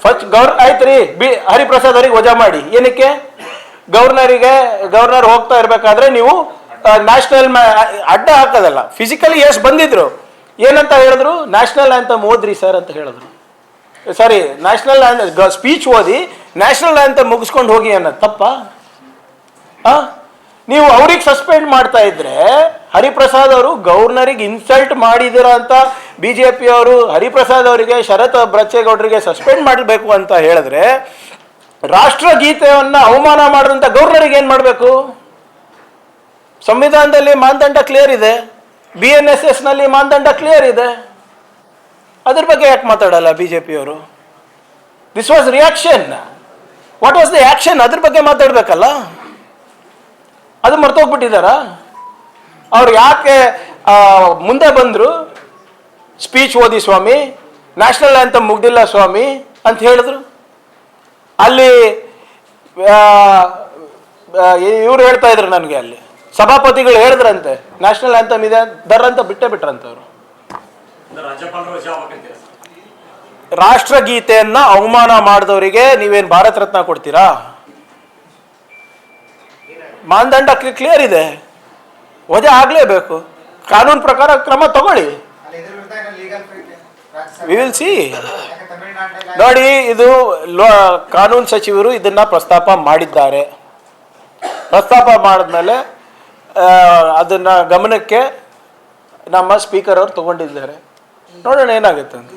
First ಆಯ್ತು ರೀ ಹರಿಪ್ರಸಾದ್ ಅವರಿಗೆ ವಜಾ ಮಾಡಿ. ಏನಕ್ಕೆ? ಗವರ್ನರ್ ಹೋಗ್ತಾ ಇರ್ಬೇಕಾದ್ರೆ ನೀವು ನ್ಯಾಷನಲ್ ಅಡ್ಡ ಹಾಕೋದಲ್ಲ, ಫಿಸಿಕಲಿ ಎಸ್ ಬಂದಿದ್ರು. ಏನಂತ ಹೇಳಿದ್ರು? ನ್ಯಾಷನಲ್ ಆಂಥಮ್ ಓದ್ರಿ ಸರ್ ಅಂತ ಹೇಳಿದ್ರು. ಸಾರಿ, ನ್ಯಾಷನಲ್ ಸ್ಪೀಚ್ ಓದಿ ನ್ಯಾಷನಲ್ ಆಂಥಮ್ ಮುಗಿಸ್ಕೊಂಡು ಹೋಗಿ ಅನ್ನೋದು ತಪ್ಪ? ನೀವು ಅವ್ರಿಗೆ ಸಸ್ಪೆಂಡ್ ಮಾಡ್ತಾ ಇದ್ರೆ, ಹರಿಪ್ರಸಾದ್ ಅವರು ಗವರ್ನರಿಗೆ ಇನ್ಸಲ್ಟ್ ಮಾಡಿದಿರ ಅಂತ ಬಿಜೆಪಿ ಅವರು ಹರಿಪ್ರಸಾದ್ ಅವರಿಗೆ, ಶರತ್ ಬಚ್ಚೇಗೌಡರಿಗೆ ಸಸ್ಪೆಂಡ್ ಮಾಡಬೇಕು ಅಂತ ಹೇಳಿದ್ರೆ, ರಾಷ್ಟ್ರಗೀತೆಯನ್ನ ಅವಮಾನ ಮಾಡಿದಂತ ಗವರ್ನರಿಗೆ ಏನ್ ಮಾಡಬೇಕು? ಸಂವಿಧಾನದಲ್ಲಿ ಮಾನದಂಡ ಕ್ಲಿಯರ್ ಇದೆ, BNSS ನಲ್ಲಿ ಮಾನದಂಡ ಕ್ಲಿಯರ್ ಇದೆ. ಅದ್ರ ಬಗ್ಗೆ ಯಾಕೆ ಮಾತಾಡಲ್ಲ ಬಿಜೆಪಿ ಅವರು? This was reaction, what was the action? ಅದ್ರ ಬಗ್ಗೆ ಮಾತಾಡ್ಬೇಕಲ್ಲ. ಅದು ಮರ್ತೋಗ್ಬಿಟ್ಟಿದಾರ ಅವ್ರು. ಯಾಕೆ ಮುಂದೆ ಬಂದ್ರು? ಸ್ಪೀಚ್ ಓದಿ ಸ್ವಾಮಿ, ನ್ಯಾಷನಲ್ ಆಂಥಮ್ ಮುಗ್ದಿಲ್ಲ ಸ್ವಾಮಿ ಅಂತ ಹೇಳಿದ್ರು. ಅಲ್ಲಿ ಇವ್ರು ಹೇಳ್ತಾ ಇದ್ರು ನನಗೆ, ಅಲ್ಲಿ ಸಭಾಪತಿಗಳು ಹೇಳಿದ್ರಂತೆ ನ್ಯಾಷನಲ್ ಆಂಥಮ್ ಇದೆ ಅಂತ ಬಿಟ್ರಂತೆ ಅವರು. ರಾಷ್ಟ್ರಗೀತೆಯನ್ನ ಅವಮಾನ ಮಾಡಿದವರಿಗೆ ನೀವೇನು ಭಾರತ ರತ್ನ ಕೊಡ್ತೀರಾ? ಮಾನದಂಡ ಕ್ಲಿಯರ್ ಇದೆ, ವಜಾ ಆಗಲೇಬೇಕು. ಕಾನೂನು ಪ್ರಕಾರ ಕ್ರಮ ತಗೊಳ್ಳಿ. We will see. ನೋಡಿ, ಇದು ಕಾನೂನು ಸಚಿವರು ಇದನ್ನ ಪ್ರಸ್ತಾಪ ಮಾಡಿದ್ದಾರೆ. ಪ್ರಸ್ತಾಪ ಮಾಡಿದ್ಮೇಲೆ ಅದನ್ನ ಗಮನಕ್ಕೆ ನಮ್ಮ ಸ್ಪೀಕರ್ ಅವರು ತಗೊಂಡಿದ್ದಾರೆ. ನೋಡೋಣ ಏನಾಗುತ್ತೆ ಅಂತ.